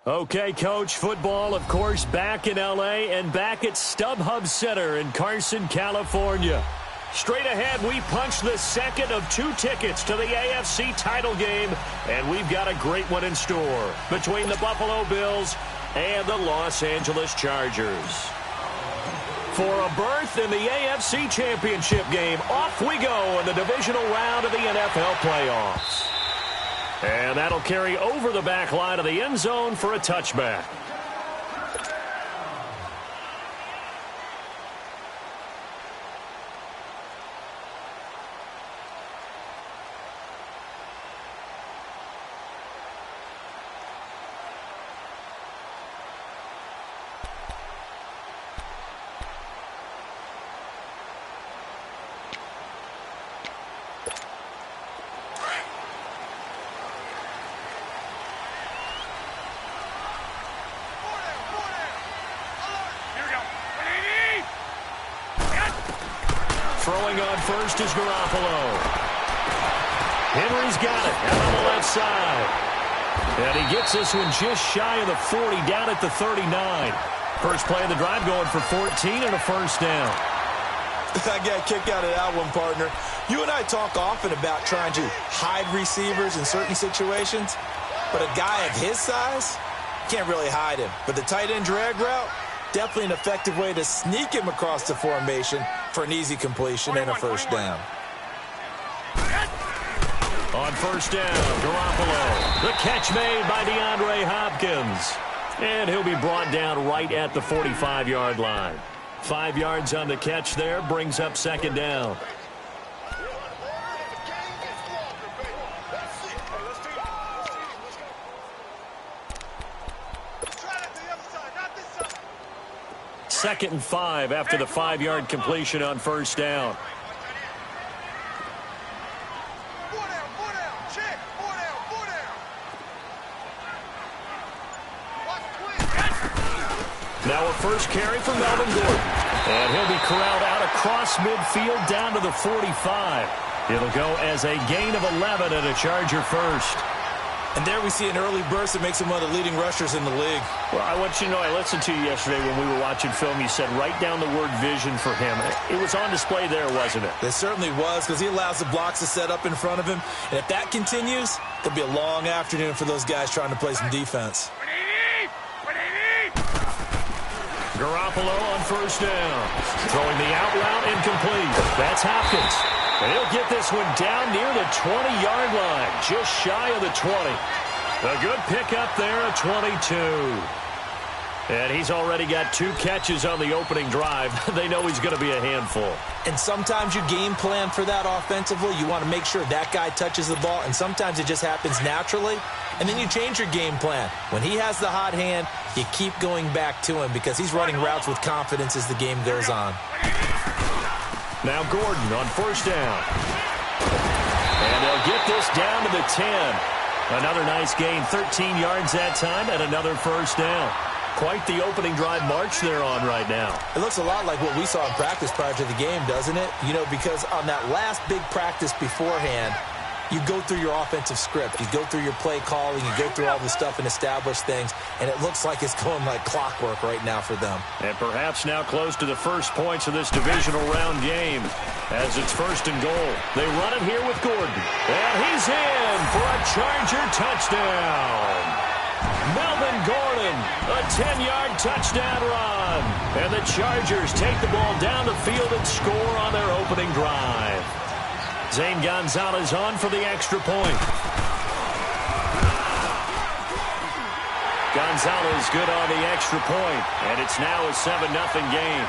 Okay, Coach, football, of course, back in L.A. and back at StubHub Center in Carson, California. Straight ahead, we punch the second of 2 tickets to the AFC title game, and we've got a great one in store between the Buffalo Bills and the Los Angeles Chargers. For a berth in the AFC Championship game, off we go in the divisional round of the NFL playoffs. And that'll carry over the back line of the end zone for a touchback. Throwing on first is Garoppolo. Henry's got it out on the left side. And he gets this one just shy of the 40, down at the 39. First play of the drive going for 14 and a first down. I got a kick out of that one, partner. You and I talk often about trying to hide receivers in certain situations, but a guy of his size can't really hide him. But the tight end drag route, definitely an effective way to sneak him across the formation for an easy completion and a first down. On first down, Garoppolo. The catch made by DeAndre Hopkins. And he'll be brought down right at the 45-yard line. 5 yards on the catch there, brings up second down. Second and 5 after the 5-yard completion on first down. Now a first carry for Melvin Gordon. And he'll be corralled out across midfield down to the 45. It'll go as a gain of 11 and a Charger first. And there we see an early burst that makes him one of the leading rushers in the league. Well, I want you to know, I listened to you yesterday when we were watching film. You said write down the word vision for him. It was on display there, wasn't it? It certainly was, because he allows the blocks to set up in front of him. And if that continues, it'll be a long afternoon for those guys trying to play some defense. Garoppolo on first down. Throwing the out route incomplete. That's Hopkins. And he'll get this one down near the 20-yard line, just shy of the 20. A good pickup there, a 22. And he's already got 2 catches on the opening drive. They know he's going to be a handful. And sometimes you game plan for that offensively. You want to make sure that guy touches the ball, and sometimes it just happens naturally. And then you change your game plan. When he has the hot hand, you keep going back to him because he's running routes with confidence as the game goes on. Now Gordon on first down. And they'll get this down to the 10. Another nice gain, 13 yards that time, and another first down. Quite the opening drive march they're on right now. It looks a lot like what we saw in practice prior to the game, doesn't it? You know, because on that last big practice beforehand, you go through your offensive script. You go through your play calling. You go through all the stuff and establish things. And it looks like it's going like clockwork right now for them. And perhaps now close to the first points of this divisional round game as it's first and goal. They run it here with Gordon. And he's in for a Charger touchdown. Melvin Gordon, a 10-yard touchdown run. And the Chargers take the ball down the field and score on their opening drive. Zane Gonzalez on for the extra point. Gonzalez good on the extra point, and it's now a 7-0 game.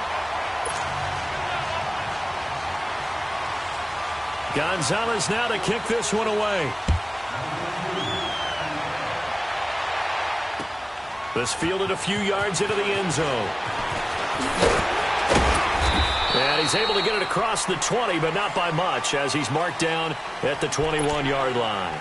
Gonzalez now to kick this one away. This fielded a few yards into the end zone. And he's able to get it across the 20, but not by much, as he's marked down at the 21-yard line.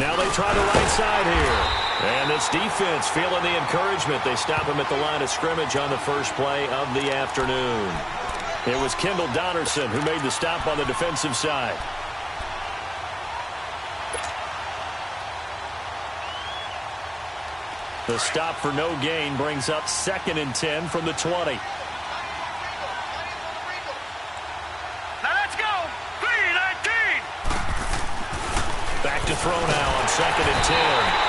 Now they try the right side here. And this defense feeling the encouragement. They stop him at the line of scrimmage on the first play of the afternoon. It was Kendall Donnerson who made the stop on the defensive side. The stop for no gain brings up 2nd and 10 from the 20. Now let's go. 3-19. Back to throw now on 2nd and 10.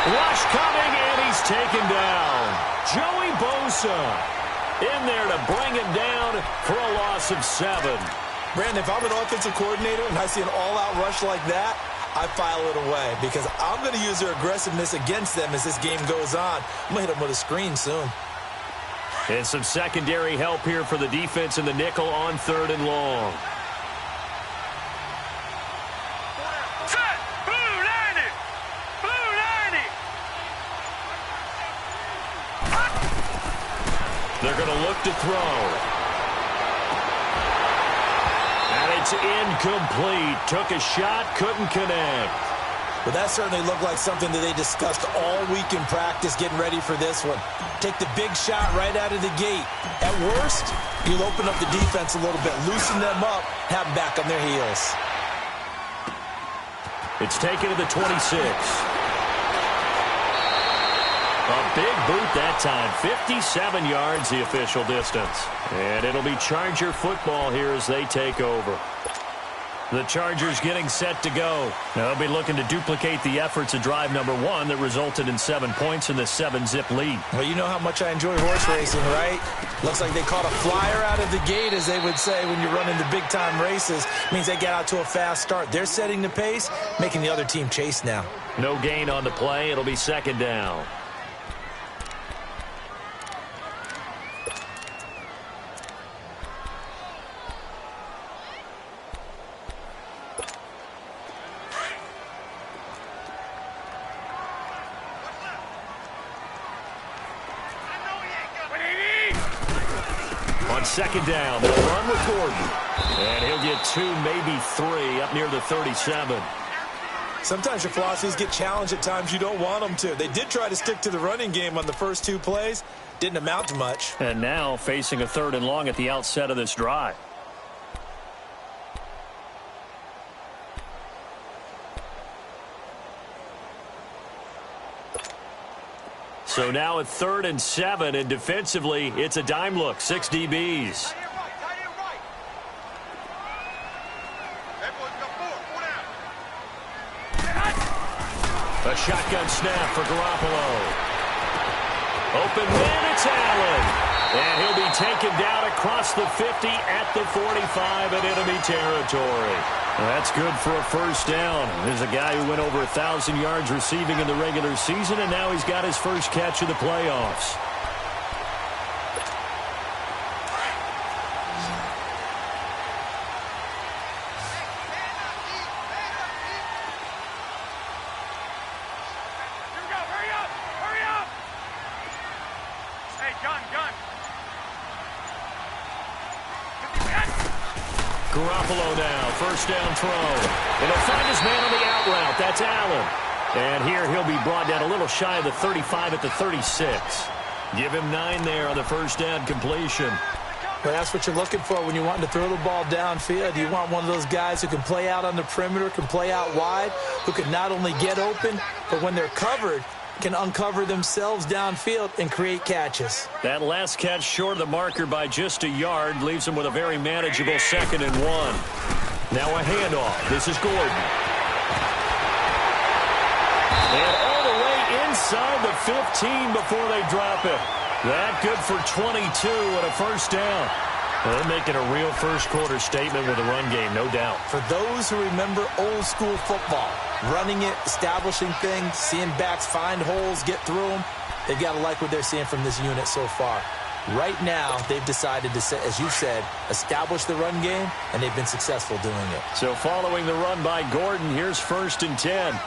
Rush coming, and he's taken down. Joey Bosa in there to bring him down for a loss of 7. Brandon, if I'm an offensive coordinator and I see an all-out rush like that, I file it away because I'm going to use their aggressiveness against them as this game goes on. I'm going to hit them with a screen soon. And some secondary help here for the defense in the nickel on 3rd and long. Set. Blue 90. Blue 90. They're going to look to throw. It's incomplete. Took a shot, couldn't connect. But that certainly looked like something that they discussed all week in practice getting ready for this one. Take the big shot right out of the gate. At worst, you'll open up the defense a little bit, loosen them up, have them back on their heels. It's taken to the 26. A big boot that time. 57 yards the official distance. And it'll be Charger football here as they take over. The Chargers getting set to go. They'll be looking to duplicate the efforts of drive number 1 that resulted in 7 points in the 7-zip lead. Well, you know how much I enjoy horse racing, right? Looks like they caught a flyer out of the gate, as they would say when you're running the big-time races. Means they get out to a fast start. They're setting the pace, making the other team chase now. No gain on the play. It'll be 2nd down. On 2nd down, they'll run with Gordon. And he'll get 2, maybe 3, up near the 37. Sometimes your philosophies get challenged at times you don't want them to. They did try to stick to the running game on the first 2 plays. Didn't amount to much. And now facing a 3rd and long at the outset of this drive. So now at 3rd and 7, and defensively, it's a dime look. 6 DBs. A shotgun snap for Garoppolo. Open man, it's Allen. And he'll be taken down across the 50 at the 45 in enemy territory. Well, that's good for a first down. There's a guy who went over 1,000 yards receiving in the regular season, and now he's got his first catch of the playoffs. Garoppolo now, first down throw. And he'll find his man on the out route. That's Allen. And here he'll be brought down a little shy of the 35 at the 36. Give him 9 there on the first down completion. Well, that's what you're looking for when you want to throw the ball downfield. You want one of those guys who can play out on the perimeter, can play out wide, who can not only get open, but when they're covered, can uncover themselves downfield and create catches. That last catch short of the marker by just a yard leaves him with a very manageable 2nd and 1. Now a handoff. This is Gordon. And all the way inside the 15 before they drop it. That good for 22 and a first down. Well, they're making a real first-quarter statement with the run game, no doubt. For those who remember old-school football, running it, establishing things, seeing backs find holes, get through them, they've got to like what they're seeing from this unit so far. Right now, they've decided to, as you said, establish the run game, and they've been successful doing it. So following the run by Gordon, here's 1st and 10.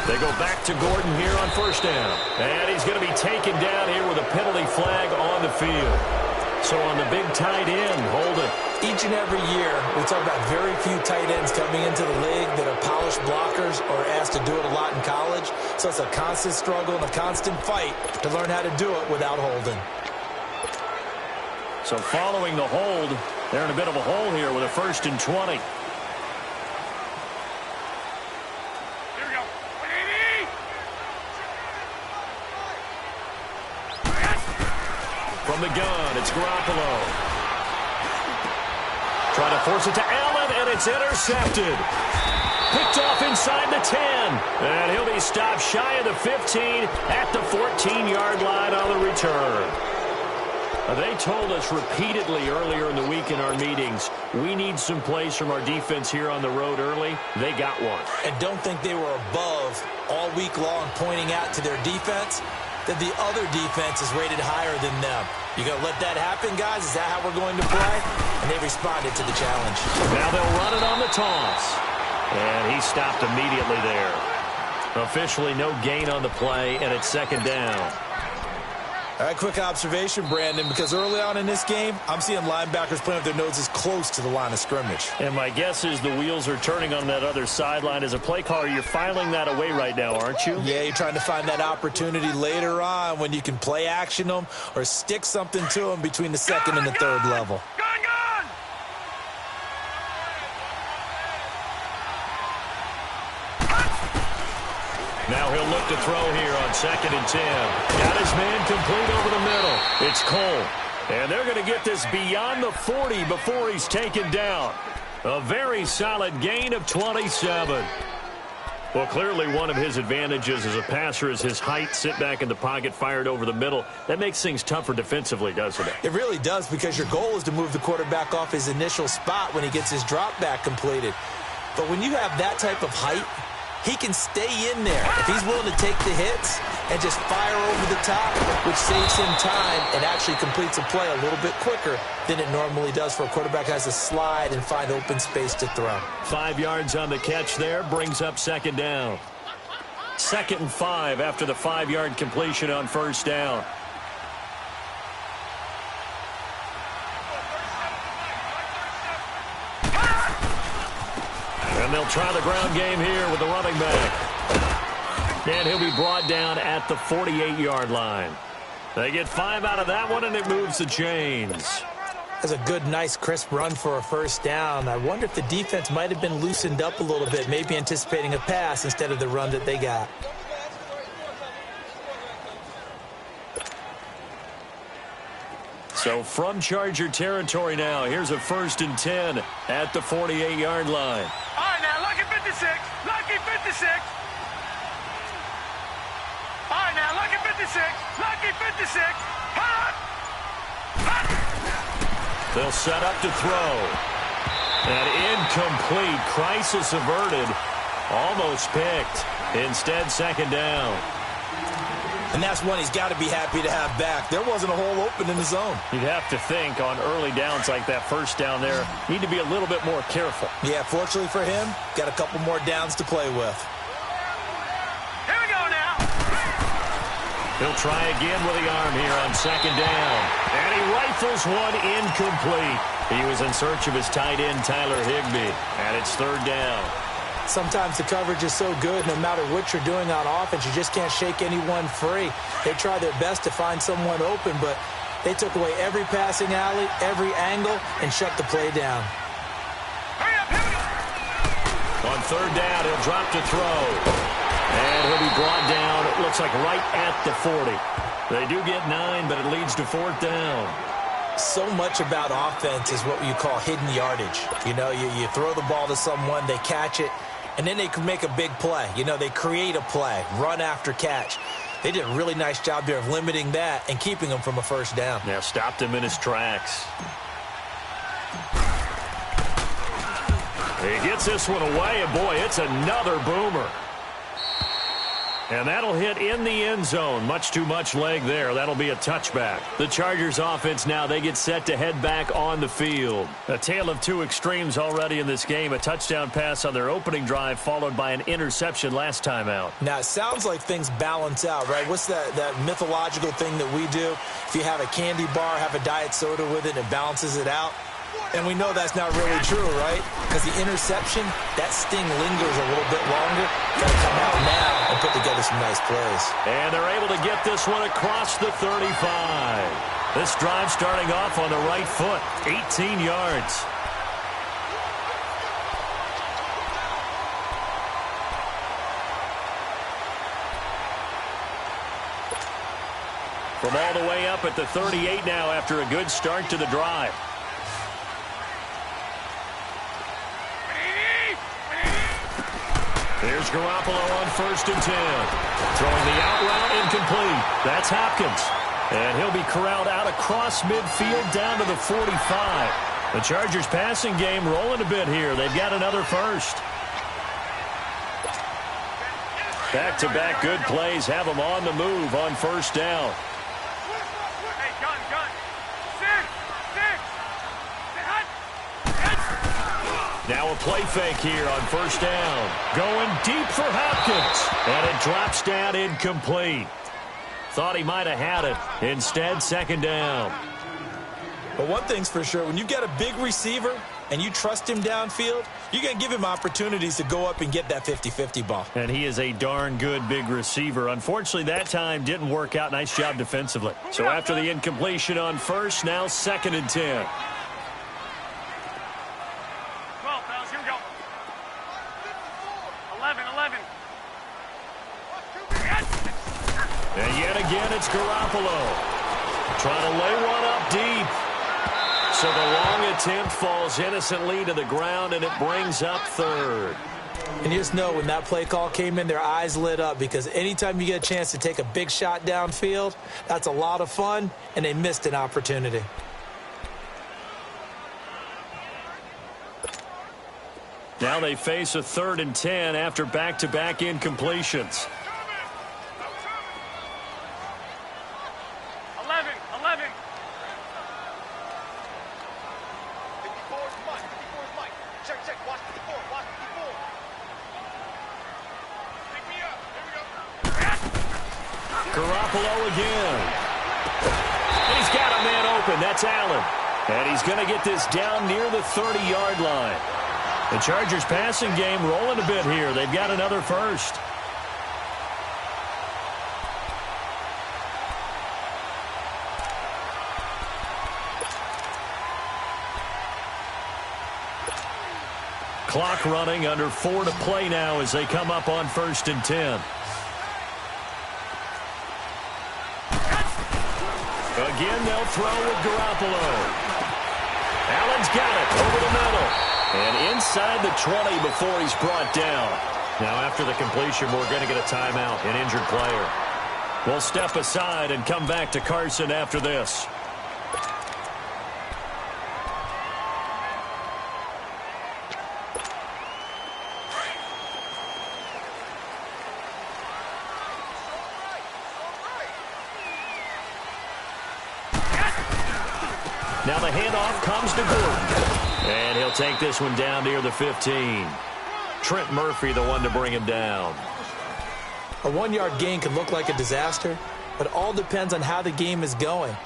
They go back to Gordon here on first down. And he's going to be taken down here with a penalty flag on the field. So on the big tight end, Holden. Each and every year, we talk about very few tight ends coming into the league that are polished blockers or asked to do it a lot in college. So it's a constant struggle and a constant fight to learn how to do it without holding. So following the hold, they're in a bit of a hole here with a 1st and 20. From the gun, it's Garoppolo. Trying to force it to Allen, and it's intercepted. Picked off inside the 10. And he'll be stopped shy of the 15 at the 14-yard line on the return. They told us repeatedly earlier in the week in our meetings, we need some plays from our defense here on the road early. They got one. And don't think they were above all week long pointing out to their defense that the other defense is rated higher than them. You going to let that happen, guys? Is that how we're going to play? And they responded to the challenge. Now they'll run it on the toss. And he stopped immediately there. Officially no gain on the play, and it's 2nd down. All right, quick observation, Brandon, because early on in this game, I'm seeing linebackers playing with their noses close to the line of scrimmage. And my guess is the wheels are turning on that other sideline. As a play caller, you're filing that away right now, aren't you? Yeah, you're trying to find that opportunity later on when you can play action them or stick something to them between the 2nd and the 3rd level. Now he'll look to throw here on 2nd and 10. Got his man complete over the middle. It's Cole. And they're going to get this beyond the 40 before he's taken down. A very solid gain of 27. Well, clearly one of his advantages as a passer is his height. Sit back in the pocket, fired over the middle. That makes things tougher defensively, doesn't it? It really does, because your goal is to move the quarterback off his initial spot when he gets his drop back completed. But when you have that type of height, he can stay in there if he's willing to take the hits and just fire over the top, which saves him time and actually completes a play a little bit quicker than it normally does for a quarterback who has to slide and find open space to throw. 5 yards on the catch there, brings up 2nd down. 2nd and 5 after the 5-yard completion on 1st down. And they'll try the ground game here with the running back. And he'll be brought down at the 48-yard line. They get 5 out of that one, and it moves the chains. That's a good, nice, crisp run for a 1st down. I wonder if the defense might have been loosened up a little bit, maybe anticipating a pass instead of the run that they got. So from Charger territory now, here's a 1st and 10 at the 48-yard line. All right, now, lucky 56. Lucky 56. All right, now, lucky 56. Lucky 56. Hot! Hot! They'll set up to throw. And incomplete. Crisis averted. Almost picked. Instead, 2nd down. And that's one he's got to be happy to have back. There wasn't a hole open in the zone. You'd have to think on early downs like that 1st down there, need to be a little bit more careful. Yeah, fortunately for him, got a couple more downs to play with. Here we go now. He'll try again with the arm here on 2nd down. And he rifles one incomplete. He was in search of his tight end, Tyler Higbee. And it's 3rd down. Sometimes the coverage is so good, no matter what you're doing on offense, you just can't shake anyone free. They try their best to find someone open, but they took away every passing alley, every angle, and shut the play down. Hurry up, hurry up. On 3rd down, he'll drop to throw. And he'll be brought down, it looks like right at the 40. They do get 9, but it leads to 4th down. So much about offense is what you call hidden yardage. You know, you throw the ball to someone, they catch it, and then they can make a big play. You know, they create a play, run after catch. They did a really nice job there of limiting that and keeping him from a 1st down. Now stopped him in his tracks. He gets this one away, and boy, it's another boomer. And that'll hit in the end zone. Much too much leg there. That'll be a touchback. The Chargers offense now, they get set to head back on the field. A tale of two extremes already in this game. A touchdown pass on their opening drive followed by an interception last time out. Now, it sounds like things balance out, right? What's that mythological thing that we do? If you have a candy bar, have a diet soda with it, and it balances it out. And we know that's not really true, right? Because the interception, that sting lingers a little bit longer. Got to come out now and put together some nice plays. And they're able to get this one across the 35. This drive starting off on the right foot, 18 yards. From all the way up at the 38 now after a good start to the drive. Here's Garoppolo on 1st and 10. Throwing the out route incomplete. That's Hopkins. And he'll be corralled out across midfield down to the 45. The Chargers passing game rolling a bit here. They've got another first. Back-to-back good plays have them on the move on 1st down. Hey, gun. Six. Now a play fake here on 1st down. Going deep for Hopkins. And it drops down incomplete. Thought he might have had it. Instead, 2nd down. But one thing's for sure, when you get a big receiver and you trust him downfield, you're going to give him opportunities to go up and get that 50-50 ball. And he is a darn good big receiver. Unfortunately, that time didn't work out. Nice job defensively. So after the incompletion on 1st, now 2nd and 10. And yet again, it's Garoppolo. Trying to lay one up deep. So the long attempt falls innocently to the ground, and it brings up 3rd. And you just know when that play call came in, their eyes lit up, because anytime you get a chance to take a big shot downfield, that's a lot of fun, and they missed an opportunity. Now they face a 3rd and 10 after back-to-back incompletions. 11. Check. Watch 54. Pick me up. Here we go. Garoppolo again. And he's got a man open. That's Allen. And he's going to get this down near the 30-yard line. The Chargers passing game rolling a bit here. They've got another first. Clock running, under 4 to play now as they come up on 1st and 10. Again, they'll throw with Garoppolo. Allen's got it over the middle. And inside the 20 before he's brought down. Now after the completion, we're going to get a timeout, an injured player. We'll step aside and come back to Carson after this. Now the handoff comes to Gordon. And he'll take this one down near the 15. Trent Murphy, the one to bring him down. A 1-yard gain can look like a disaster, but it all depends on how the game is going.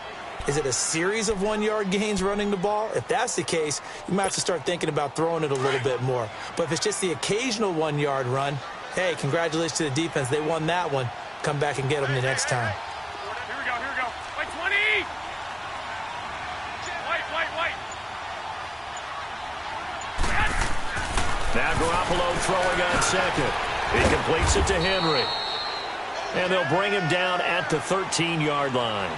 Is it a series of 1-yard gains running the ball? If that's the case, you might have to start thinking about throwing it a little bit more. But if it's just the occasional 1-yard run, hey, congratulations to the defense. They won that one. Come back and get them the next time. Here we go. White 20! White. Now Garoppolo throwing on 2nd. He completes it to Henry. And they'll bring him down at the 13-yard line.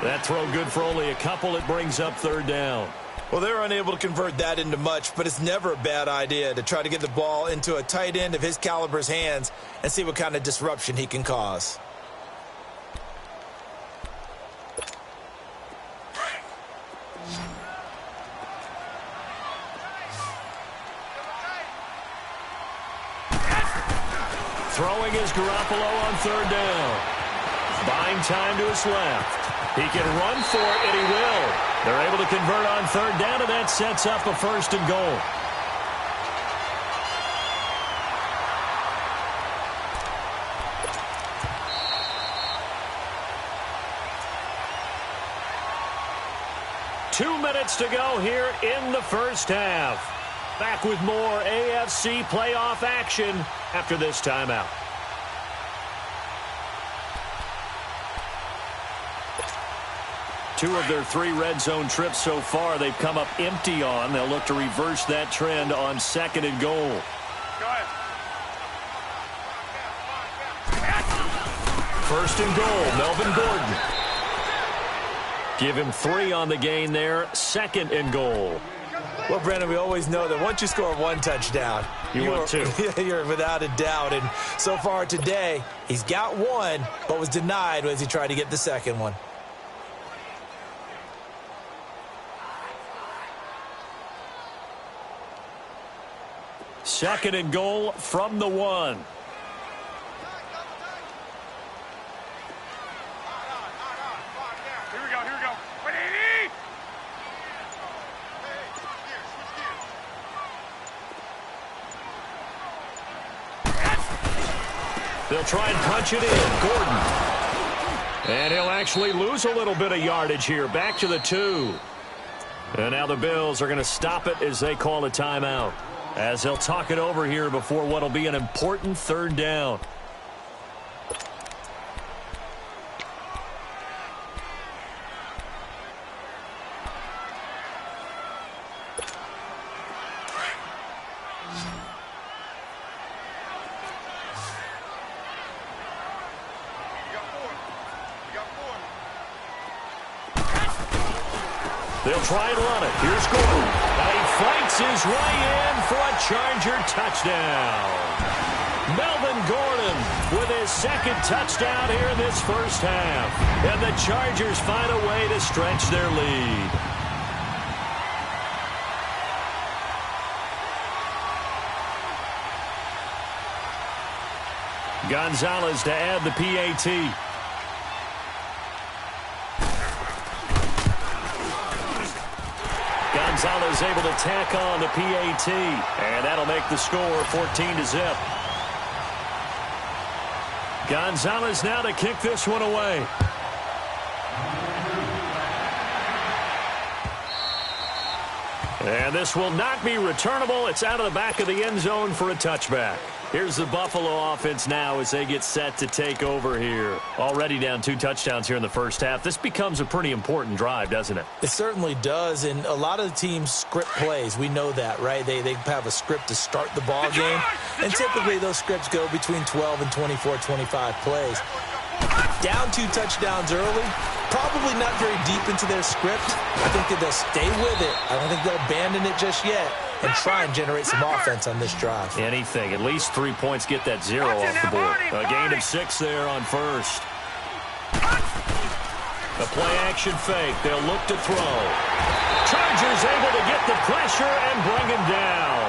That throw good for only a couple. It brings up 3rd down. Well, they're unable to convert that into much, but it's never a bad idea to try to get the ball into a tight end of his caliber's hands and see what kind of disruption he can cause. Throwing is Garoppolo on third down. Buying time to his left. He can run for it, and he will. They're able to convert on third down, and that sets up a first and goal. Two minutes to go here in the first half. Back with more AFC playoff action after this timeout. Two of their three red zone trips so far they've come up empty on. They'll look to reverse that trend on second and goal. Go ahead. First and goal, Melvin Gordon. Give him 3 on the gain there. Second and goal. Well, Brandon, we always know that once you score one touchdown, want two. You're without a doubt. And so far today, he's got one, but was denied as he tried to get the second one. Second and goal from the 1. Here we go. Wait. They'll try and punch it in. Gordon. And he'll actually lose a little bit of yardage here. Back to the 2. And now the Bills are going to stop it as they call a timeout, as they'll talk it over here before what will be an important third down. They'll try and run it. Here's Gordon. And he fights his way in for a Charger touchdown. Melvin Gordon with his second touchdown here in this first half. And the Chargers find a way to stretch their lead. Gonzalez to add the PAT. Gonzalez able to tack on the PAT, and that'll make the score 14-0. Gonzalez now to kick this one away. And this will not be returnable. It's out of the back of the end zone for a touchback. Here's the Buffalo offense now as they get set to take over here. Already down 2 touchdowns here in the first half. This becomes a pretty important drive, doesn't it? It certainly does, and a lot of the teams script plays. We know that, right? They have a script to start the ball game, and typically those scripts go between 12 and 24, 25 plays. Down 2 touchdowns early, probably not very deep into their script. I think that they'll stay with it. I don't think they'll abandon it just yet and try and generate some offense on this drive. Anything. At least 3 points get that 0 off the board. A gain of 6 there on first. A play-action fake. They'll look to throw. Chargers able to get the pressure and bring him down.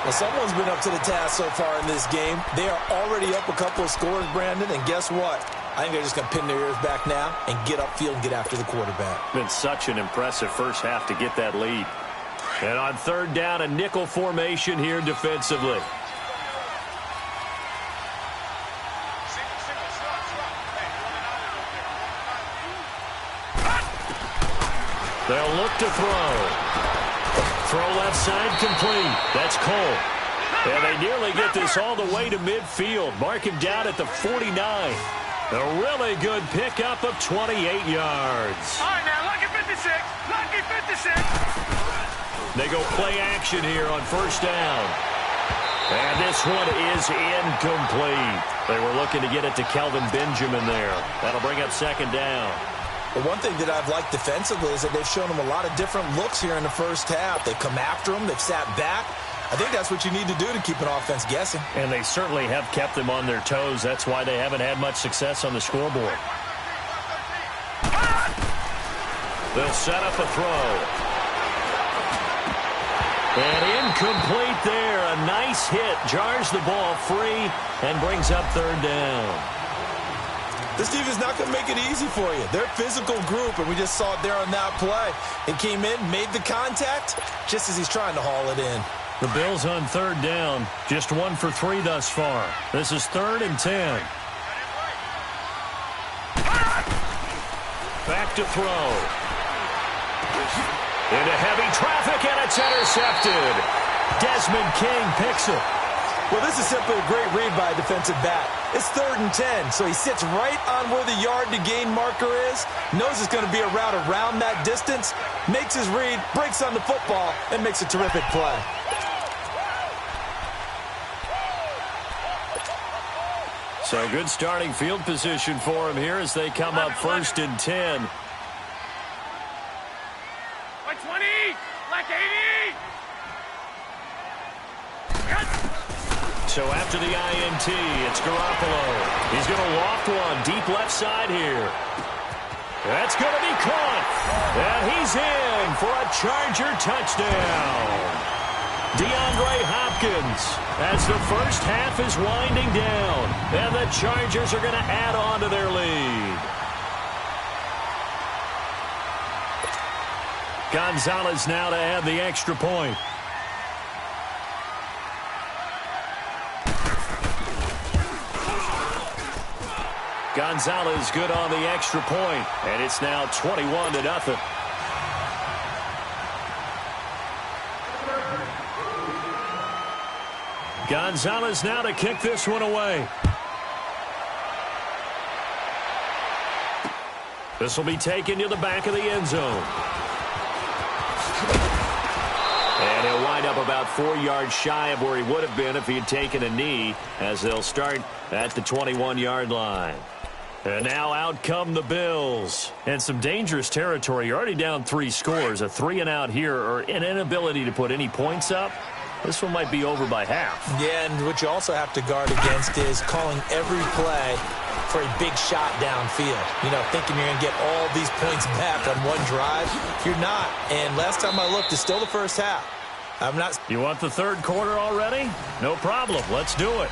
Well, someone's been up to the task so far in this game. They are already up a couple of scores, Brandon, and guess what? I think they're just going to pin their ears back now and get upfield and get after the quarterback. Been such an impressive first half to get that lead. And on third down, a nickel formation here defensively. They'll look to throw. Throw left side complete. That's Cole. And they nearly get this all the way to midfield. Mark him down at the 49. A really good pickup of 28 yards. All right, now, lucky 56. Lucky 56. They go play action here on first down. And this one is incomplete. They were looking to get it to Kelvin Benjamin there. That'll bring up second down. But one thing that I've liked defensively is that they've shown them a lot of different looks here in the first half. They've come after them. They've sat back. I think that's what you need to do to keep an offense guessing. And they certainly have kept them on their toes. That's why they haven't had much success on the scoreboard. They'll set up a throw. And incomplete there. A nice hit. Jars the ball free and brings up third down. This defense is not going to make it easy for you. They're a physical group, and we just saw it there on that play. It came in, made the contact, just as he's trying to haul it in. The Bills on third down. Just 1 for 3 thus far. This is 3rd and 10. Back to throw. Into heavy traffic, and it's intercepted. Desmond King picks it. Well, this is simply a great read by a defensive back. It's 3rd and 10, so he sits right on where the yard-to-gain marker is, knows it's going to be a route around that distance, makes his read, breaks on the football, and makes a terrific play. So good starting field position for him here as they come up 1st and 10. Like 20, like 80. So after the INT, it's Garoppolo. He's going to loft one deep left side here. That's going to be caught. And he's in for a Charger touchdown. DeAndre Hopkins as the first half is winding down. And the Chargers are going to add on to their lead. Gonzalez now to add the extra point. Gonzalez good on the extra point, and it's now 21-0. Gonzalez now to kick this one away. This will be taken to the back of the end zone. And he'll wind up about 4 yards shy of where he would have been if he had taken a knee, as they'll start at the 21-yard line. And now out come the Bills. And some dangerous territory. You're already down 3 scores. A 3-and-out here, or an inability to put any points up. This one might be over by half. Yeah, and what you also have to guard against is calling every play for a big shot downfield. You know, thinking you're going to get all these points back on one drive. You're not. And last time I looked, it's still the first half. I'm not. You want the third quarter already? No problem. Let's do it.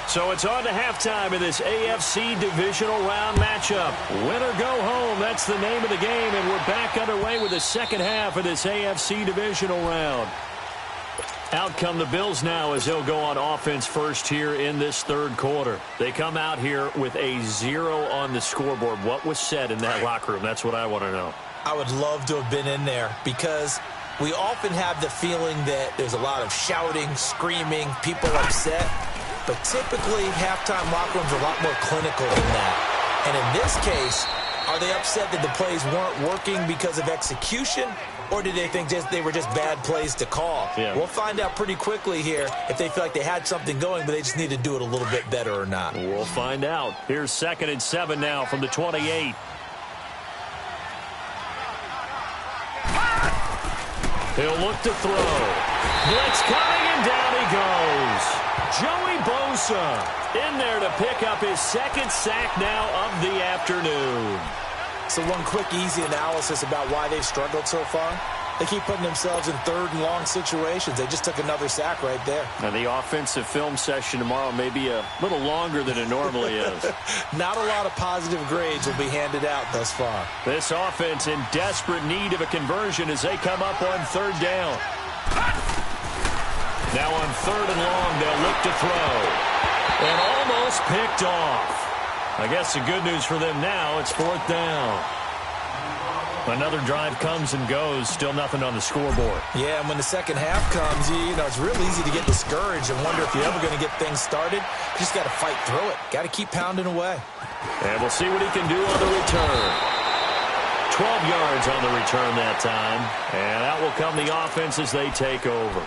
So it's on to halftime in this AFC divisional round matchup. Win or go home, that's the name of the game, and we're back underway with the second half of this AFC divisional round. Out come the Bills now as they'll go on offense first here in this third quarter. They come out here with a 0 on the scoreboard. What was said in that locker room? That's what I want to know. I would love to have been in there because we often have the feeling that there's a lot of shouting, screaming, people upset. But typically, halftime locker rooms are a lot more clinical than that. And in this case, are they upset that the plays weren't working because of execution? Or did they think they were just bad plays to call? Yeah. We'll find out pretty quickly here if they feel like they had something going, but they just need to do it a little bit better or not. We'll find out. Here's 2nd and 7 now from the 28. He'll look to throw. Blitz coming, and down he goes. Joey Bosa in there to pick up his 2nd sack now of the afternoon. So one quick, easy analysis about why they've struggled so far. They keep putting themselves in 3rd and long situations. They just took another sack right there. And the offensive film session tomorrow may be a little longer than it normally is. Not a lot of positive grades will be handed out thus far. This offense in desperate need of a conversion as they come up on 3rd down. Now on 3rd and long, they'll look to throw. And almost picked off. I guess the good news for them now, it's 4th down. Another drive comes and goes, still nothing on the scoreboard. Yeah, and when the second half comes, you know, it's real easy to get discouraged and wonder if you're ever going to get things started. You just got to fight through it. Got to keep pounding away. And we'll see what he can do on the return. 12 yards on the return that time. And out will come the offense as they take over.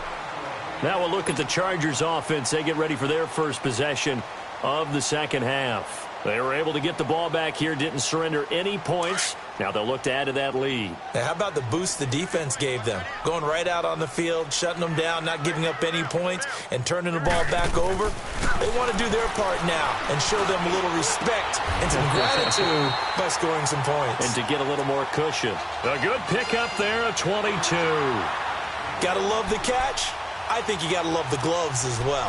Now we'll look at the Chargers offense. They get ready for their first possession of the second half. They were able to get the ball back here, didn't surrender any points. Now they'll look to add to that lead. Now, how about the boost the defense gave them? Going right out on the field, shutting them down, not giving up any points, and turning the ball back over. They want to do their part now and show them a little respect and some gratitude by scoring some points. And to get a little more cushion. A good pickup there, a 22. Gotta love the catch. I think you got to love the gloves as well.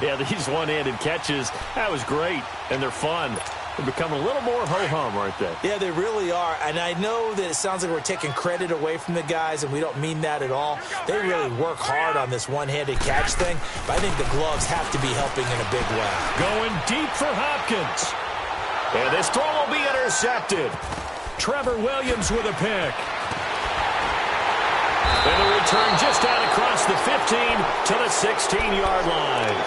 Yeah, these one-handed catches, that was great, and they're fun. They become a little more ho-hum, aren't they? Yeah, they really are, and I know that it sounds like we're taking credit away from the guys, and we don't mean that at all. They really work hard on this one-handed catch thing, but I think the gloves have to be helping in a big way. Going deep for Hopkins. And this throw will be intercepted. Trevor Williams with a pick. And the return just out across the 15 to the 16-yard line.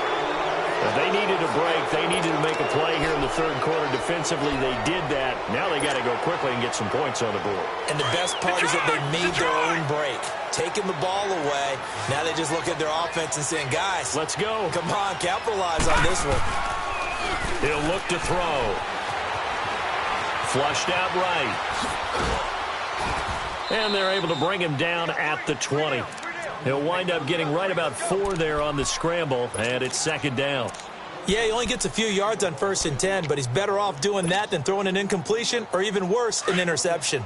They needed a break. They needed to make a play here in the third quarter. Defensively, they did that. Now they got to go quickly and get some points on the board. And the best part is that they made their own break. Taking the ball away. Now they just look at their offense and saying, guys, let's go. Come on, capitalize on this one. He'll look to throw. Flushed out right. And they're able to bring him down at the 20. He'll wind up getting right about 4 there on the scramble, and it's second down. Yeah, he only gets a few yards on 1st and 10, but he's better off doing that than throwing an incompletion or even worse, an interception.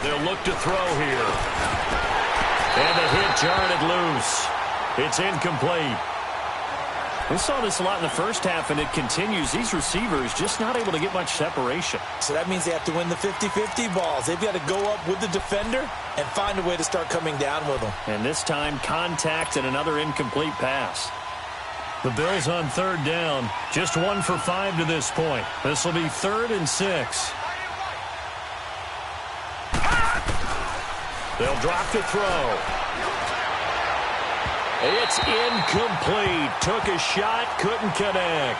They'll look to throw here. And the hit jarred it loose. It's incomplete. We saw this a lot in the first half, and it continues. These receivers just not able to get much separation. So that means they have to win the 50-50 balls. They've got to go up with the defender and find a way to start coming down with them. And this time, contact and another incomplete pass. The Bills on third down. Just 1 for 5 to this point. This will be 3rd and 6. They'll drop to throw. It's incomplete. Took a shot, couldn't connect.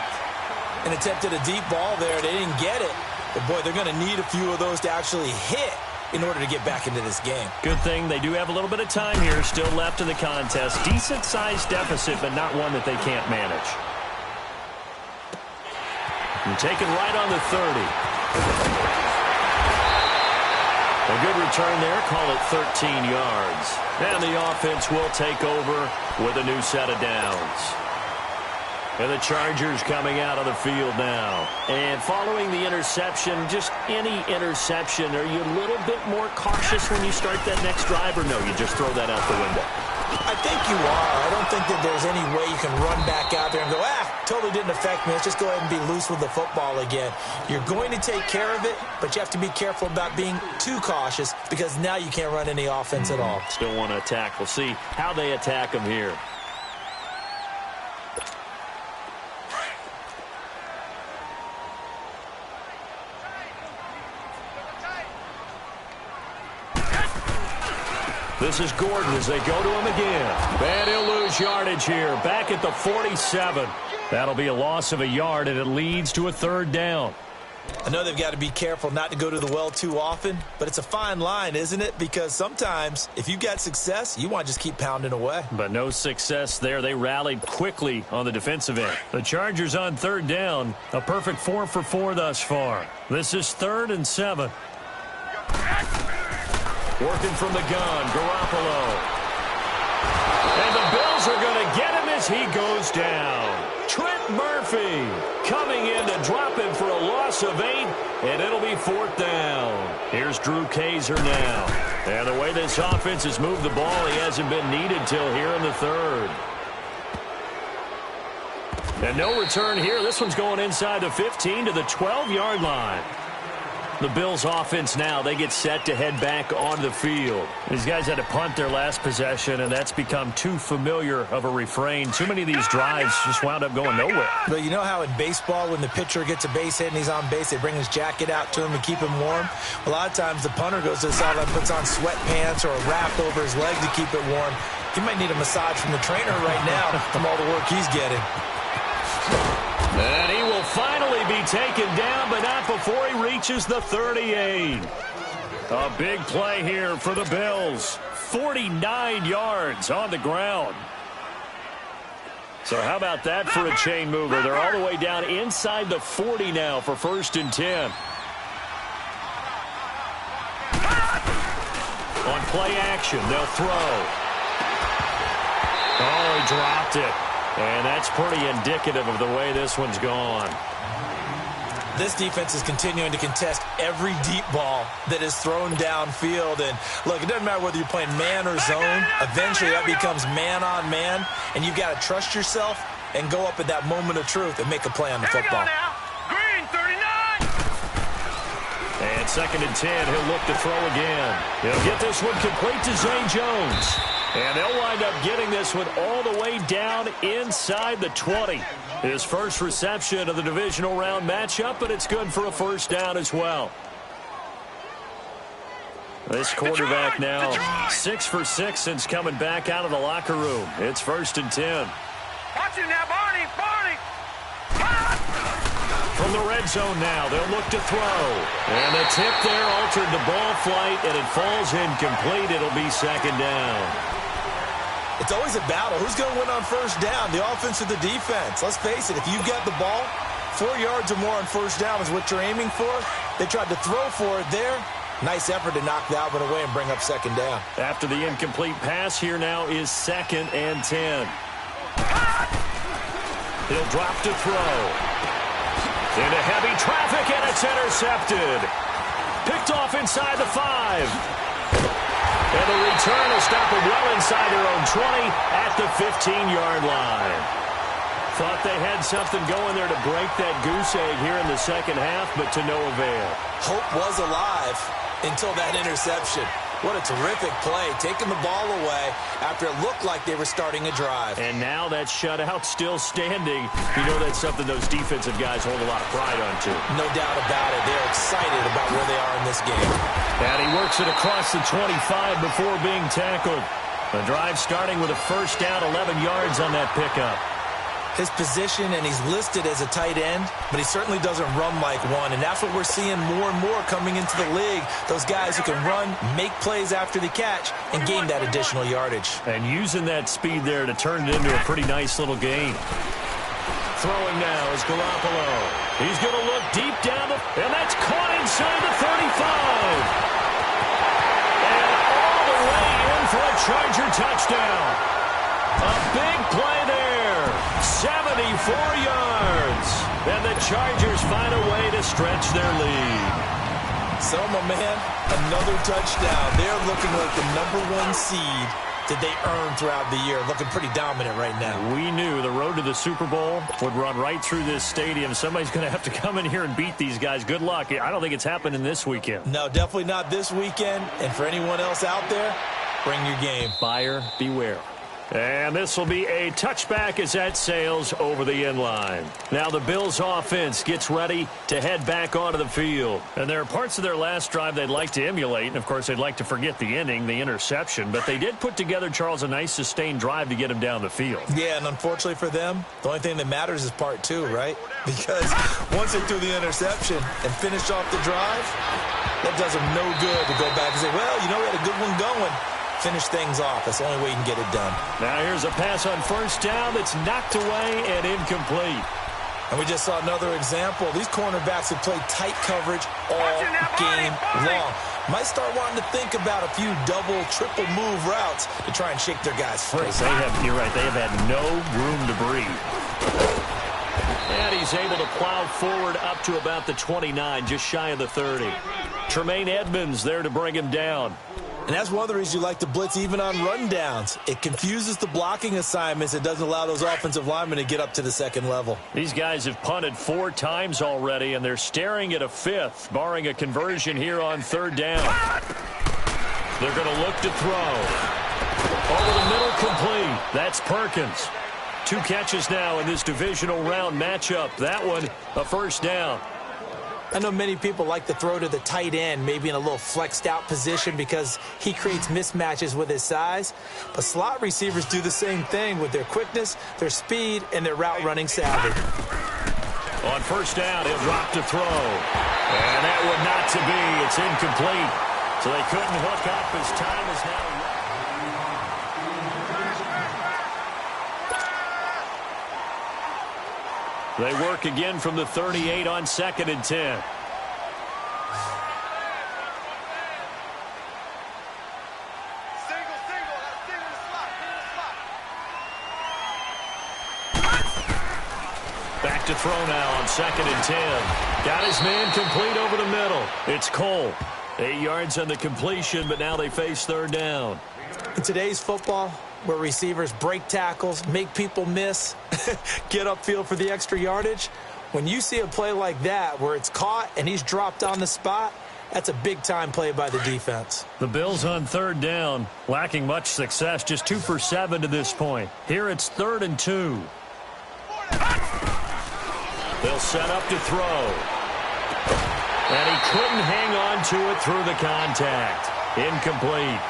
And attempted a deep ball there. They didn't get it. But, boy, they're going to need a few of those to actually hit in order to get back into this game. Good thing they do have a little bit of time here still left in the contest. Decent-sized deficit, but not one that they can't manage. And taken right on the 30. A good return there. Call it 13 yards. And the offense will take over with a new set of downs. And the Chargers coming out of the field now. And following the interception, just any interception, are you a little bit more cautious when you start that next drive, or no, you just throw that out the window? I think you are. I don't think that there's any way you can run back out there and go, totally didn't affect me. Let's just go ahead and be loose with the football again. You're going to take care of it, but you have to be careful about being too cautious because now you can't run any offense at all. Still want to attack. We'll see how they attack them here. This is Gordon as they go to him again. And he'll lose yardage here. Back at the 47. That'll be a loss of a yard, and it leads to a 3rd down. I know they've got to be careful not to go to the well too often, but it's a fine line, isn't it? Because sometimes if you got success, you want to just keep pounding away. But no success there. They rallied quickly on the defensive end. The Chargers on 3rd down. A perfect 4 for 4 thus far. This is 3rd and 7. Working from the gun, Garoppolo. And the Bills are going to get him as he goes down. Trent Murphy coming in to drop him for a loss of 8, and it'll be 4th down. Here's Drew Kaiser now. And the way this offense has moved the ball, he hasn't been needed till here in the 3rd. And no return here. This one's going inside the 15 to the 12-yard line. The Bills offense now, they get set to head back onto the field. These guys had to punt their last possession, and that's become too familiar of a refrain. Too many of these drives just wound up going nowhere. But you know how in baseball, when the pitcher gets a base hit and he's on base, they bring his jacket out to him to keep him warm? A lot of times the punter goes to the sideline, puts on sweatpants or a wrap over his leg to keep it warm. He might need a massage from the trainer right now from all the work he's getting. And he will finally be taken down, but not before he reaches the 38. A big play here for the Bills. 49 yards on the ground. So how about that for a chain mover? They're all the way down inside the 40 now for 1st and 10. On play action, they'll throw. Oh, he dropped it. And that's pretty indicative of the way this one's gone. This defense is continuing to contest every deep ball that is thrown downfield. And, look, it doesn't matter whether you're playing man or zone. Eventually, that becomes man-on-man. And you've got to trust yourself and go up at that moment of truth and make a play on the football. Green, 39. And 2nd and 10, he'll look to throw again. He'll get this one complete to Zay Jones. And they'll wind up getting this one all the way down inside the 20. His first reception of the divisional round matchup, but it's good for a 1st down as well. This quarterback now 6 for 6 since coming back out of the locker room. It's 1st and 10. Watch him now, Barney. From the red zone now, they'll look to throw. And the tip there altered the ball flight, and it falls incomplete. It'll be 2nd down. It's always a battle. Who's going to win on 1st down, the offense or the defense? Let's face it, if you've got the ball, 4 yards or more on 1st down is what you're aiming for. They tried to throw for it there. Nice effort to knock that one away and bring up 2nd down. After the incomplete pass, here now is 2nd and 10. He'll drop to throw. Into heavy traffic, and it's intercepted. Picked off inside the 5. And the return will stop them well inside their own 20 at the 15-yard line. Thought they had something going there to break that goose egg here in the 2nd half, but to no avail. Hope was alive until that interception. What a terrific play, taking the ball away after it looked like they were starting a drive. And now that shutout still standing. You know that's something those defensive guys hold a lot of pride onto. No doubt about it. They're excited about where they are in this game. And he works it across the 25 before being tackled. The drive starting with a 1st down, 11 yards on that pickup. His position, and he's listed as a tight end, but he certainly doesn't run like one, and that's what we're seeing more and more coming into the league. Those guys who can run, make plays after the catch, and gain that additional yardage. And using that speed there to turn it into a pretty nice little gain. Throwing now is Garoppolo. He's going to look deep down, and that's caught inside the 35. And all the way in for a Charger touchdown. A big play there. 74 yards. And the Chargers find a way to stretch their lead. So, my man, another touchdown. They're looking like the #1 seed that they earned throughout the year. Looking pretty dominant right now. We knew the road to the Super Bowl would run right through this stadium. Somebody's going to have to come in here and beat these guys. Good luck. I don't think it's happening this weekend. No, definitely not this weekend. And for anyone else out there, bring your game. Buyer beware. And this will be a touchback as that sails over the end line. Now the Bills offense gets ready to head back onto the field. And there are parts of their last drive they'd like to emulate. And, of course, they'd like to forget the ending, the interception. But they did put together, Charles, a nice sustained drive to get him down the field. Yeah, and unfortunately for them, the only thing that matters is part 2, right? Because once they threw the interception and finished off the drive, that does them no good to go back and say, well, you know, we had a good one going. Finish things off. That's the only way you can get it done. Now here's a pass on 1st down that's knocked away and incomplete. And we just saw another example. These cornerbacks have played tight coverage all game long. Might start wanting to think about a few double, triple move routes to try and shake their guys free. You're right. They have had no room to breathe. And he's able to plow forward up to about the 29, just shy of the 30. Tremaine Edmonds there to bring him down. And that's one of the reasons you like to blitz even on rundowns. It confuses the blocking assignments. It doesn't allow those offensive linemen to get up to the 2nd level. These guys have punted 4 times already, and they're staring at a 5th, barring a conversion here on 3rd down. They're going to look to throw. Over the middle, complete. That's Perkins. 2 catches now in this divisional round matchup. That one, a 1st down. I know many people like to throw to the tight end, maybe in a little flexed out position because he creates mismatches with his size. But slot receivers do the same thing with their quickness, their speed, and their route running savvy. On 1st down, he'll drop to throw. And that one not to be. It's incomplete. So they couldn't hook up as time is now. They work again from the 38 on 2nd and 10. Back to throw now on 2nd and 10. Got his man complete over the middle. It's Cole. 8 yards on the completion, but now they face 3rd down. In today's football, where receivers break tackles, make people miss, get upfield for the extra yardage, when you see a play like that where it's caught and he's dropped on the spot, that's a big-time play by the defense. The Bills on 3rd down, lacking much success, just 2 for 7 to this point. Here it's 3rd and 2. They'll set up to throw. And he couldn't hang on to it through the contact. Incomplete.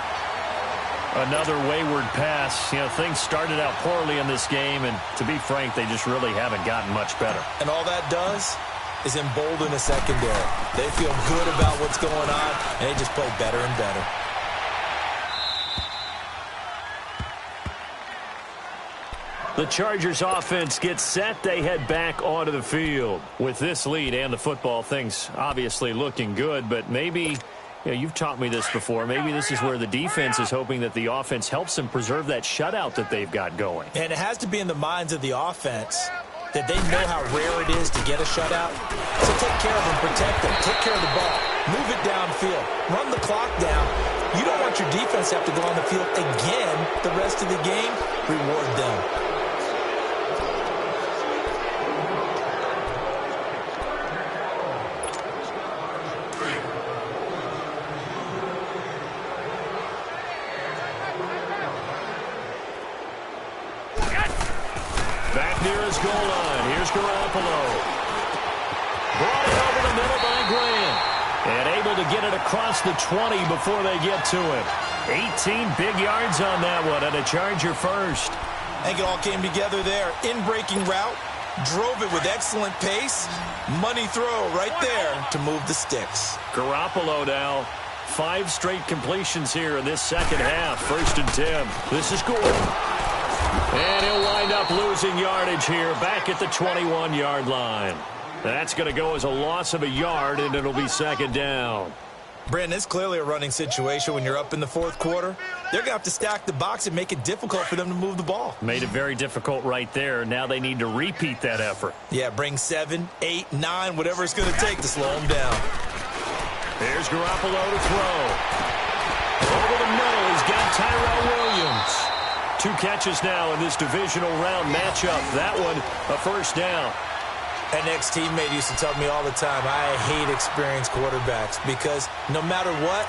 Another wayward pass. You know, things started out poorly in this game, and to be frank, they just really haven't gotten much better. And all that does is embolden the secondary. They feel good about what's going on, and they just play better and better. The Chargers offense gets set. They head back onto the field. With this lead and the football, things obviously looking good, but maybe, you know, you've taught me this before, maybe this is where the defense is hoping that the offense helps them preserve that shutout that they've got going. And it has to be in the minds of the offense that they know how rare it is to get a shutout. So take care of them, protect them, take care of the ball, move it downfield, run the clock down. You don't want your defense to have to go on the field again the rest of the game. Reward them. Back near his goal line. Here's Garoppolo. Brought it over the middle by Grant. And able to get it across the 20 before they get to it. 18 big yards on that one, and a Charger first. I think it all came together there. In-breaking route. Drove it with excellent pace. Money throw right there to move the sticks. Garoppolo now. 5 straight completions here in this second half. 1st and 10. This is Gordon. And he'll wind up losing yardage here back at the 21-yard line. That's going to go as a loss of a yard, and it'll be 2nd down. Brandon, it's clearly a running situation when you're up in the 4th quarter. They're going to have to stack the box and make it difficult for them to move the ball. Made it very difficult right there. Now they need to repeat that effort. Yeah, bring 7, 8, 9, whatever it's going to take to slow them down. Here's Garoppolo to throw. Over the middle, he's got Tyrell Williams. 2 catches now in this divisional round matchup. That one, a 1st down. An ex-teammate used to tell me all the time, I hate experienced quarterbacks because no matter what,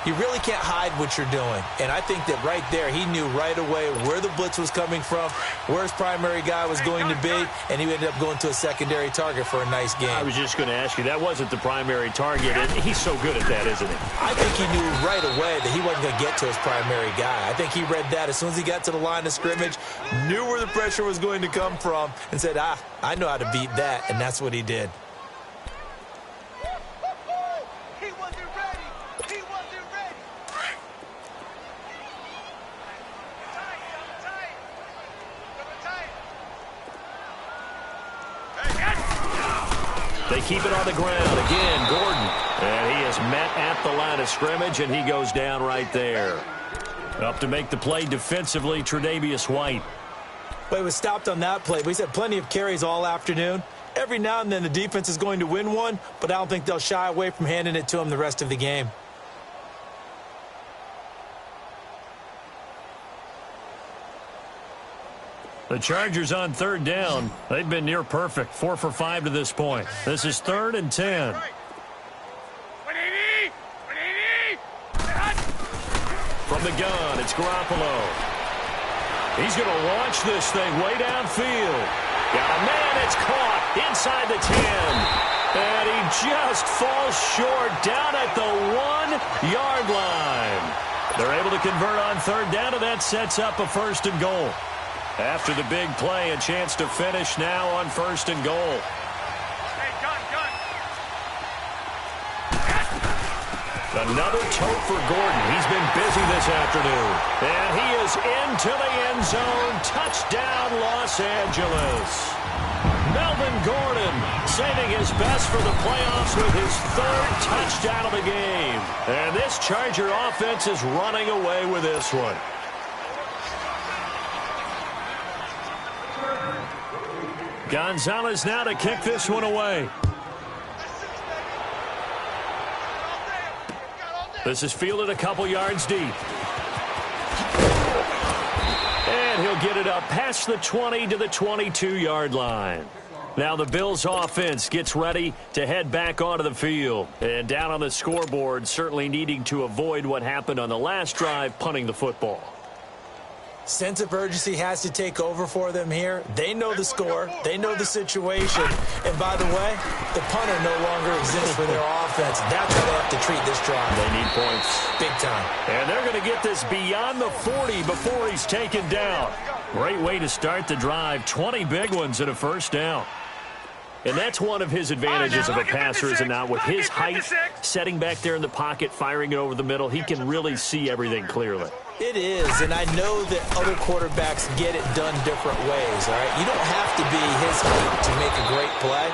you really can't hide what you're doing. And I think that right there, he knew right away where the blitz was coming from, where his primary guy was going to be, and he ended up going to a secondary target for a nice game. I was just going to ask you, that wasn't the primary target, and he's so good at that, isn't he? I think he knew right away that he wasn't going to get to his primary guy. I think he read that as soon as he got to the line of scrimmage, knew where the pressure was going to come from, and said, I know how to beat that, and that's what he did. They keep it on the ground. Again, Gordon. And he is met at the line of scrimmage, and he goes down right there. Up to make the play defensively, Tre'Davious White. Well, he was stopped on that play, but he's had plenty of carries all afternoon. Every now and then the defense is going to win one, but I don't think they'll shy away from handing it to him the rest of the game. The Chargers on 3rd down. They've been near perfect. 4 for 5 to this point. This is 3rd and 10. From the gun, it's Garoppolo. He's going to launch this thing way downfield. Got a man, it's caught inside the 10. And he just falls short down at the 1-yard line. They're able to convert on 3rd down, and that sets up a 1st and goal. After the big play, a chance to finish now on 1st and goal. Another tote for Gordon. He's been busy this afternoon. And he is into the end zone. Touchdown, Los Angeles. Melvin Gordon saving his best for the playoffs with his third touchdown of the game. And this Charger offense is running away with this one. Gonzalez now to kick this one away. This is fielded a couple yards deep. And he'll get it up past the 20 to the 22-yard line. Now the Bills offense gets ready to head back onto the field. And down on the scoreboard, certainly needing to avoid what happened on the last drive, punting the football. Sense of urgency has to take over for them here. They know the score. They know the situation. And by the way, the punter no longer exists for their offense. That's how they have to treat this drive. They need points. Big time. And they're going to get this beyond the 40 before he's taken down. Great way to start the drive. 20 big ones and a first down. And that's one of his advantages of a passer, is it not? With his height, setting back there in the pocket, firing it over the middle, he can really see everything clearly. It is, and I know that other quarterbacks get it done different ways, all right? You don't have to be his height to make a great play,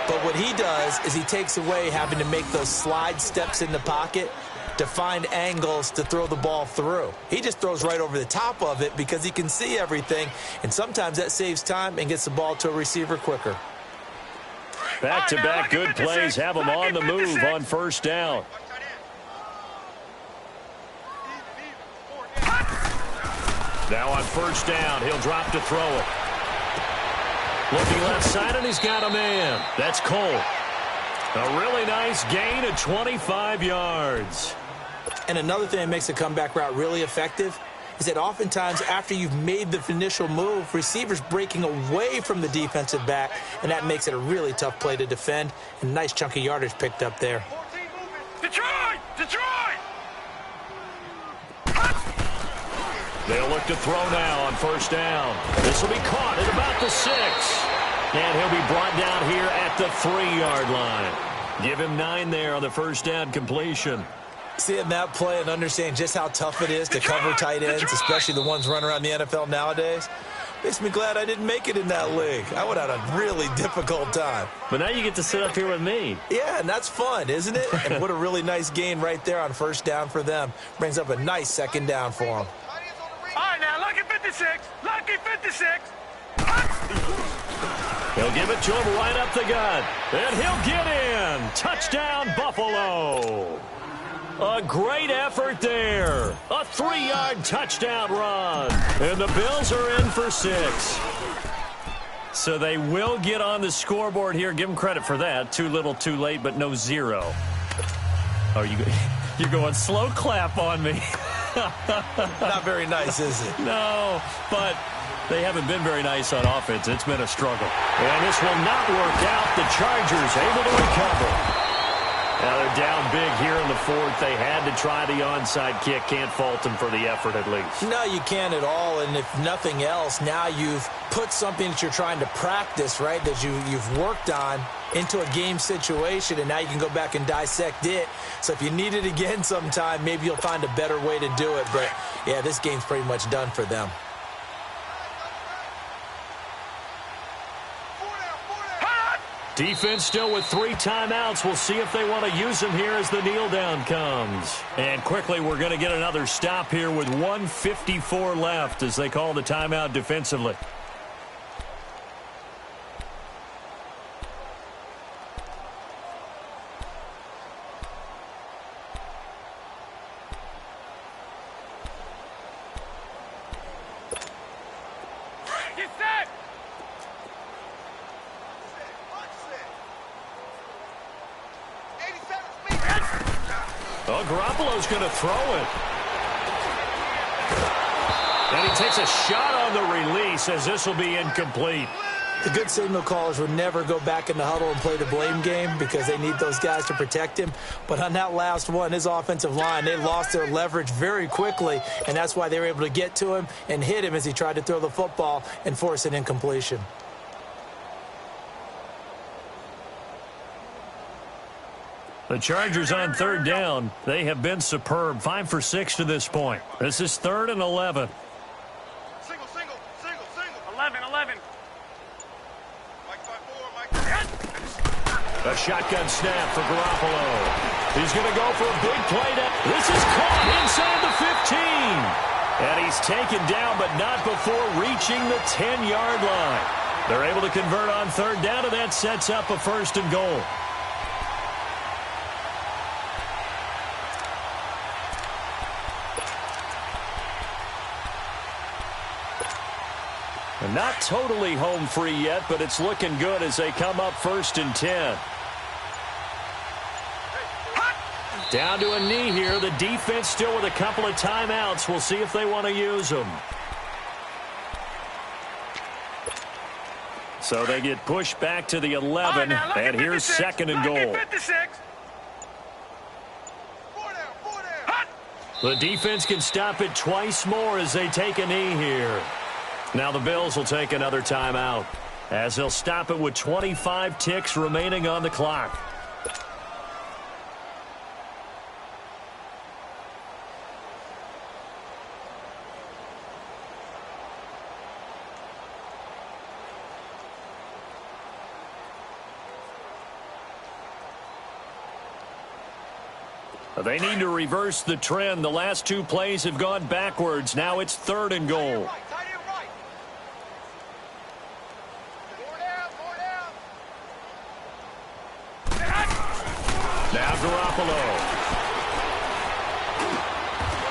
but what he does is he takes away having to make those slide steps in the pocket to find angles to throw the ball through. He just throws right over the top of it because he can see everything, and sometimes that saves time and gets the ball to a receiver quicker. Back-to-back good plays have him on the move on first down. Now on first down, he'll drop to throw it. Looking left side, and he's got a man. That's Cole. A really nice gain of 25 yards. And another thing that makes the comeback route really effective is that oftentimes after you've made the initial move, receivers breaking away from the defensive back, and that makes it a really tough play to defend. And nice chunk of yardage picked up there. Detroit! Detroit! They'll look to throw now on first down. This will be caught at about the 6. And he'll be brought down here at the 3-yard line. Give him 9 there on the first down completion. Seeing that play and understanding just how tough it is to cover tight ends, especially the ones running around the NFL nowadays, makes me glad I didn't make it in that league. I would have had a really difficult time. But now you get to sit up here with me. Yeah, and that's fun, isn't it? And what a really nice gain right there on first down for them. Brings up a nice second down for them. All right, now, lucky 56. Lucky 56. He'll give it to him right up the gut. And he'll get in. Touchdown, Buffalo. A great effort there. A 3-yard touchdown run. And the Bills are in for 6. So they will get on the scoreboard here. Give them credit for that. Too little, too late, but no 0. Oh, you're going slow clap on me. Not very nice, is it? No, but they haven't been very nice on offense. It's been a struggle. And this will not work out. The Chargers able to recover. Now they're down big here in the 4th. They had to try the onside kick. Can't fault them for the effort at least. No, you can't at all. And if nothing else, now you've put something that you're trying to practice, right, that you've worked on into a game situation, and now you can go back and dissect it. So if you need it again sometime, maybe you'll find a better way to do it. But, yeah, this game's pretty much done for them. Defense still with 3 timeouts. We'll see if they want to use them here as the kneel down comes. And quickly, we're going to get another stop here with 1:54 left as they call the timeout defensively. Oh, Garoppolo's going to throw it. And he takes a shot on the release as this will be incomplete. The good signal callers would never go back in the huddle and play the blame game because they need those guys to protect him. But on that last one, his offensive line, they lost their leverage very quickly, and that's why they were able to get to him and hit him as he tried to throw the football and force an incompletion. The Chargers on third down. They have been superb. 5 for 6 to this point. This is 3rd and 11. Single. 11. Mike 5-4, Mike. A shotgun snap for Garoppolo. He's going to go for a big play. This is caught inside the 15. And he's taken down, but not before reaching the 10-yard line. They're able to convert on third down, and that sets up a 1st and goal. And not totally home free yet, but it's looking good as they come up 1st and 10. Down to a knee here. The defense still with a couple of timeouts. We'll see if they want to use them. So they get pushed back to the 11, and here's 2nd and goal. The defense can stop it twice more as they take a knee here. Now the Bills will take another timeout as they'll stop it with 25 ticks remaining on the clock. They need to reverse the trend. The last 2 plays have gone backwards. Now it's 3rd and goal. Now Garoppolo.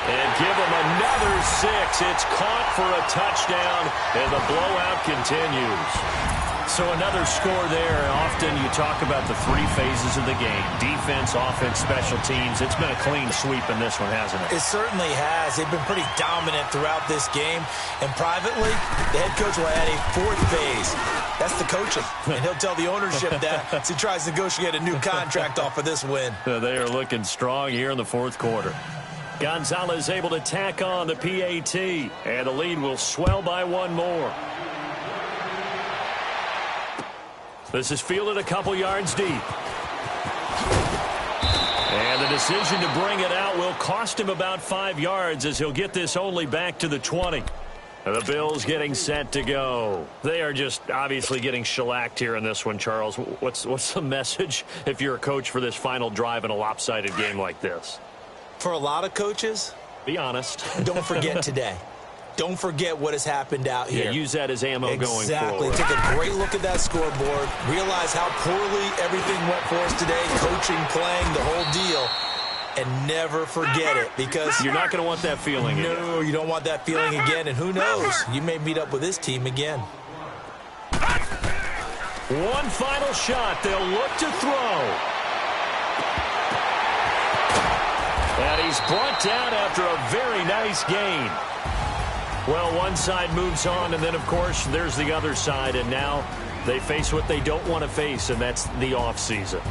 And give him another 6. It's caught for a touchdown, and the blowout continues. So another score there. Often you talk about the 3 phases of the game. Defense, offense, special teams. It's been a clean sweep in this one, hasn't it? It certainly has. They've been pretty dominant throughout this game. And privately, the head coach will add a 4th phase. That's the coaching. And he'll tell the ownership that as he tries to negotiate a new contract off of this win. They are looking strong here in the 4th quarter. Gonzalez able to tack on the PAT. And the lead will swell by 1 more. This is fielded a couple yards deep. And the decision to bring it out will cost him about 5 yards as he'll get this only back to the 20. The Bills getting set to go. They are just obviously getting shellacked here in this one, Charles. What's the message if you're a coach for this final drive in a lopsided game like this? For a lot of coaches, be honest. Don't forget today. Don't forget what has happened out here. Yeah, use that as ammo going forward. Exactly. Take a great look at that scoreboard. Realize how poorly everything went for us today. Coaching, playing, the whole deal. And never forget it, because you're not going to want that feeling again. No, you don't want that feeling again. And who knows? You may meet up with this team again. One final shot. They'll look to throw. And he's brought down after a very nice gain. Well, one side moves on, and then, of course, there's the other side. And now they face what they don't want to face, and that's the offseason.